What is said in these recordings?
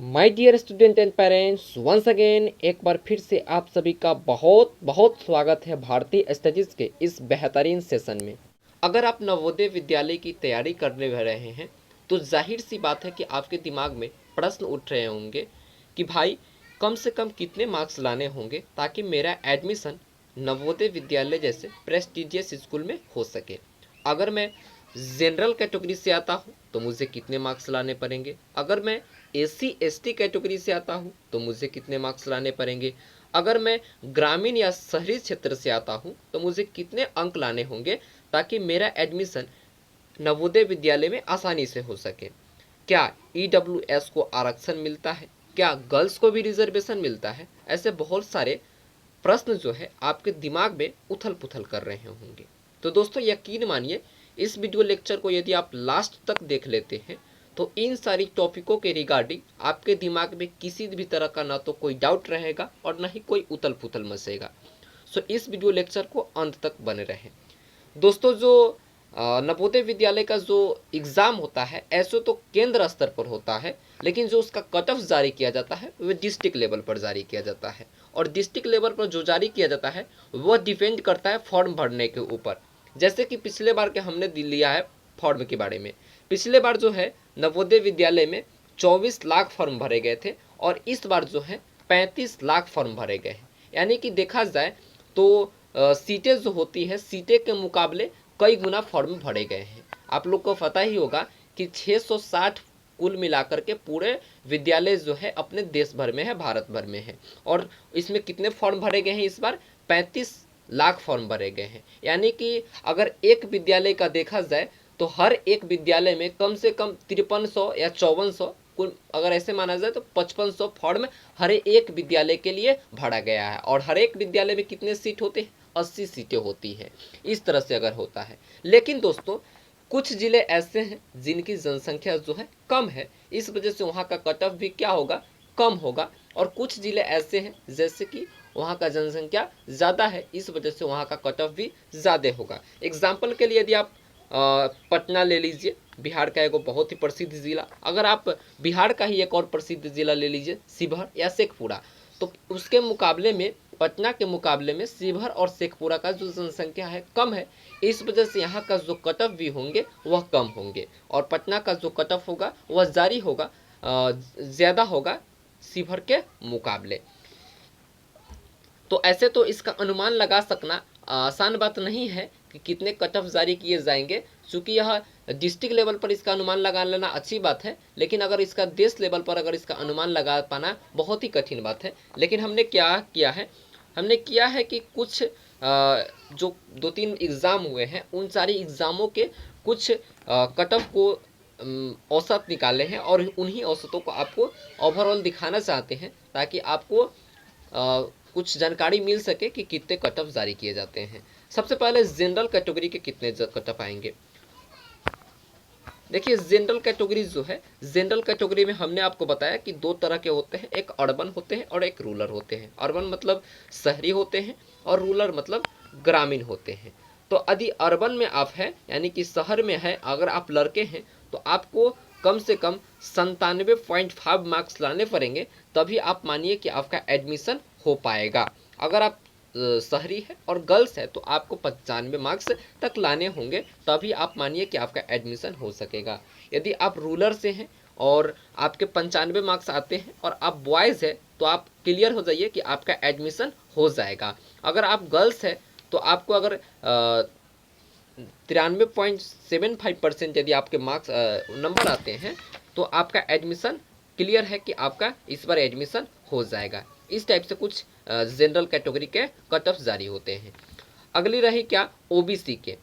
My dear student and parents, once again एक बार फिर से आप सभी का बहुत बहुत स्वागत है भारतीय स्टडीज़ के इस बेहतरीन सेशन में। अगर आप नवोदय विद्यालय की तैयारी करने रहे हैं तो जाहिर सी बात है कि आपके दिमाग में प्रश्न उठ रहे होंगे कि भाई कम से कम कितने मार्क्स लाने होंगे ताकि मेरा एडमिशन नवोदय विद्यालय जैसे प्रेस्टिजियस स्कूल में हो सके। अगर मैं जनरल कैटेगरी से आता हूँ तो मुझे कितने मार्क्स लाने पड़ेंगे, अगर मैं SC ST कैटेगरी से आता हूँ तो मुझे कितने मार्क्स लाने पड़ेंगे, अगर मैं ग्रामीण या शहरी क्षेत्र से आता हूँ तो मुझे कितने अंक लाने होंगे ताकि मेरा एडमिशन नवोदय विद्यालय में आसानी से हो सके। क्या EWS को आरक्षण मिलता है, क्या गर्ल्स को भी रिजर्वेशन मिलता है, ऐसे बहुत सारे प्रश्न जो है आपके दिमाग में उथल पुथल कर रहे होंगे। तो दोस्तों यकीन मानिए, इस वीडियो लेक्चर को यदि आप लास्ट तक देख लेते हैं तो इन सारी टॉपिकों के रिगार्डिंग आपके दिमाग में किसी भी तरह का ना तो कोई डाउट रहेगा और ना ही कोई उथल पुथल मचेगा। सो इस वीडियो लेक्चर को अंत तक बने रहें। दोस्तों जो नवोदय विद्यालय का जो एग्ज़ाम होता है ऐसे तो केंद्र स्तर पर होता है, लेकिन जो उसका कट ऑफ जारी किया जाता है वह डिस्ट्रिक्ट लेवल पर जारी किया जाता है। और डिस्ट्रिक्ट लेवल पर जो जारी किया जाता है वह डिपेंड करता है फॉर्म भरने के ऊपर। जैसे कि पिछले बार के हमने लिया है फॉर्म के बारे में। पिछले बार जो है नवोदय विद्यालय में 24 लाख फॉर्म भरे गए थे और इस बार जो है 35 लाख फॉर्म भरे गए हैं। यानी कि देखा जाए तो सीटें जो होती है सीटें के मुकाबले कई गुना फॉर्म भरे गए हैं। आप लोग को पता ही होगा कि 660 कुल मिलाकर के पूरे विद्यालय जो है अपने देश भर में है, भारत भर में है। और इसमें कितने फॉर्म भरे गए हैं इस बार? 35 लाख फॉर्म भरे गए हैं। यानी कि अगर एक विद्यालय का देखा जाए तो हर एक विद्यालय में कम से कम 5300 या 5400 कुल, अगर ऐसे माना जाए तो 5500 फॉर्म हर एक विद्यालय के लिए भरा गया है। और हर एक विद्यालय में कितने सीट होते हैं? 80 सीटें होती हैं। इस तरह से अगर होता है, लेकिन दोस्तों कुछ जिले ऐसे हैं जिनकी जनसंख्या जो है कम है, इस वजह से वहाँ का कट ऑफ भी क्या होगा? कम होगा। और कुछ जिले ऐसे हैं जैसे कि वहाँ का जनसंख्या ज़्यादा है, इस वजह से वहाँ का कट ऑफ भी ज़्यादा होगा। एग्जाम्पल के लिए यदि आप पटना ले लीजिए, बिहार का एक बहुत ही प्रसिद्ध ज़िला। अगर आप बिहार का ही एक और प्रसिद्ध ज़िला ले लीजिए शिवहर या शेखपुरा, तो उसके मुकाबले में पटना के मुकाबले में शिवहर और शेखपुरा का जो जनसंख्या है कम है, इस वजह से यहाँ का जो कट ऑफ भी होंगे वह कम होंगे और पटना का जो कट ऑफ होगा वह जारी होगा, ज़्यादा होगा शिवहर के मुकाबले। तो ऐसे तो इसका अनुमान लगा सकना आसान बात नहीं है कि कितने कट ऑफ जारी किए जाएंगे, क्योंकि यह डिस्ट्रिक्ट लेवल पर इसका अनुमान लगा लेना अच्छी बात है, लेकिन अगर इसका देश लेवल पर अगर इसका अनुमान लगा पाना बहुत ही कठिन बात है। लेकिन हमने क्या किया है, हमने किया है कि कुछ जो 2-3 एग्ज़ाम हुए हैं उन सारी एग्ज़ामों के कुछ कट ऑफ को औसत निकाले हैं और उन्हीं औसतों को आपको ओवरऑल दिखाना चाहते हैं ताकि आपको कुछ जानकारी मिल सके कि कितने कट ऑफ जारी किए जाते हैं। सबसे पहले जनरल कैटेगरी के कितने कट ऑफ आएंगे। देखिए जनरल कैटेगरी जो है, जनरल कैटेगरी में हमने आपको बताया कि 2 तरह के होते हैं, एक अर्बन होते हैं और एक रूरल होते हैं। अर्बन मतलब शहरी होते हैं और रूरल मतलब ग्रामीण होते हैं। तो यदि अर्बन में आप हैं यानी कि शहर में है, अगर आप लड़के हैं तो आपको कम से कम 97.5 मार्क्स लाने पड़ेंगे, तभी आप मानिए कि आपका एडमिशन हो पाएगा। अगर आप शहरी है और गर्ल्स है तो आपको 95 मार्क्स तक लाने होंगे, तभी आप मानिए कि आपका एडमिशन हो सकेगा। यदि आप रूरल से हैं और आपके 95 मार्क्स आते हैं और आप बॉयज़ है तो आप क्लियर हो जाइए कि आपका एडमिशन हो जाएगा। अगर आप गर्ल्स है तो आपको अगर 93.75% यदि आपके मार्क्स नंबर आते हैं तो आपका एडमिशन क्लियर है कि आपका इस बार एडमिशन हो जाएगा। इस टाइप से कुछ जनरल कैटेगरी के कट ऑफ जारी होते हैं। अगली रही क्या? OBC के।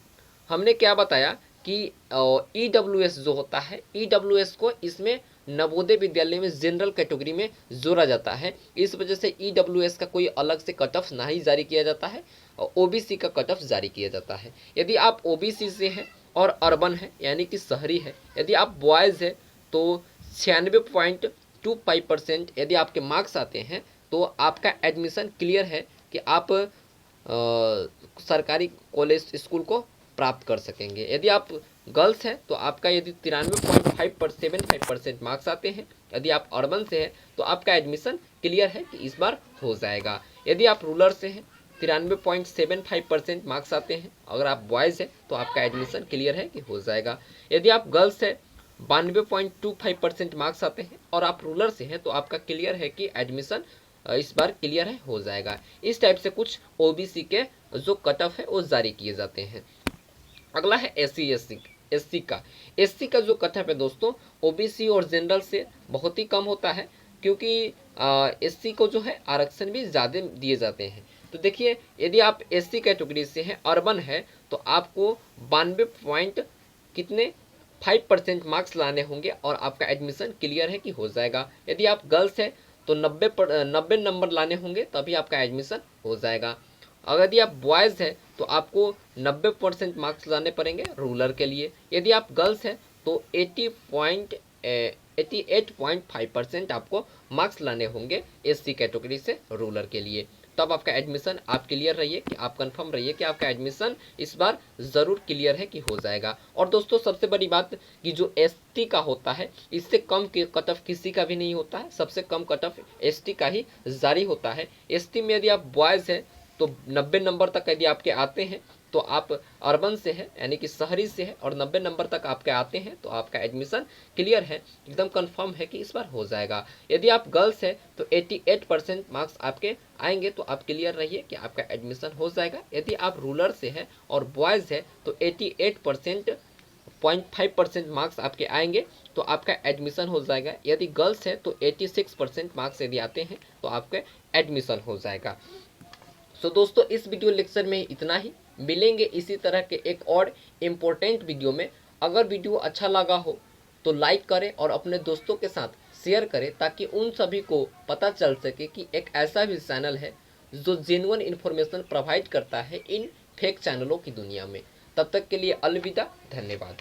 हमने क्या बताया कि EWS जो होता है, EWS को इसमें नवोदय विद्यालय में जनरल कैटेगरी में जोड़ा जाता है, इस वजह से EWS का कोई अलग से कट ऑफ नहीं जारी किया जाता है और OBC का कट ऑफ जारी किया जाता है। यदि आप OBC से हैं और अर्बन है यानी कि शहरी है, यदि आप बॉयज़ है तो 96.25% यदि आपके मार्क्स आते हैं तो आपका एडमिशन क्लियर है कि आप सरकारी कॉलेज स्कूल को प्राप्त कर सकेंगे। यदि आप गर्ल्स है तो आपका यदि 93.75% मार्क्स आते हैं, यदि आप अर्बन से है तो आपका एडमिशन क्लियर है कि इस बार हो जाएगा। यदि आप रूरल से हैं 93.75% मार्क्स आते हैं, अगर आप बॉयज़ है तो आपका एडमिशन क्लियर है कि हो जाएगा। यदि आप गर्ल्स है 92.25% मार्क्स आते हैं और आप रूरल से हैं तो आपका क्लियर है कि एडमिशन इस बार क्लियर है हो जाएगा। इस टाइप से कुछ ओबीसी के जो कट ऑफ है वो जारी किए जाते हैं। अगला है एससी का जो कट ऑफ है दोस्तों ओबीसी और जनरल से बहुत ही कम होता है, क्योंकि एससी को जो है आरक्षण भी ज़्यादा दिए जाते हैं। तो देखिए यदि आप एससी कैटेगरी से हैं, अर्बन है, तो आपको 92 पॉइंट कितने 5% मार्क्स लाने होंगे और आपका एडमिशन क्लियर है कि हो जाएगा। यदि आप गर्ल्स है तो 90 नंबर लाने होंगे तभी आपका एडमिशन हो जाएगा। अगर यदि आप बॉयज़ है तो आपको 90% मार्क्स लाने पड़ेंगे रूरल के लिए। यदि आप गर्ल्स है तो 88.5% आपको मार्क्स लाने होंगे एससी कैटेगरी से रूरल के लिए। तब आपका एडमिशन आप क्लियर रहिए कि आप कंफर्म रहिए कि आपका एडमिशन इस बार ज़रूर क्लियर है कि हो जाएगा। और दोस्तों सबसे बड़ी बात कि जो एसटी का होता है इससे कम के कट ऑफ किसी का भी नहीं होता है, सबसे कम कट ऑफ एसटी का ही जारी होता है। एसटी में यदि आप बॉयज़ है तो 90 नंबर तक यदि आपके आते हैं तो आप अर्बन से है यानी कि शहरी से है और 90 नंबर तक आपके आते हैं तो आपका एडमिशन क्लियर है, एकदम कंफर्म है कि इस बार हो जाएगा। यदि आप गर्ल्स है तो 88% मार्क्स आपके आएंगे तो आप क्लियर रहिए कि आपका एडमिशन हो जाएगा। यदि आप रूरल से है और बॉयज़ है तो 88.5% मार्क्स आपके आएंगे तो आपका एडमिशन हो जाएगा। यदि गर्ल्स है तो 86% मार्क्स यदि आते हैं तो आपका एडमिशन हो जाएगा। सो दोस्तों इस वीडियो लेक्चर में इतना ही, मिलेंगे इसी तरह के एक और इम्पोर्टेंट वीडियो में। अगर वीडियो अच्छा लगा हो तो लाइक करें और अपने दोस्तों के साथ शेयर करें ताकि उन सभी को पता चल सके कि एक ऐसा भी चैनल है जो जेन्युइन इन्फॉर्मेशन प्रोवाइड करता है इन फेक चैनलों की दुनिया में। तब तक के लिए अलविदा, धन्यवाद।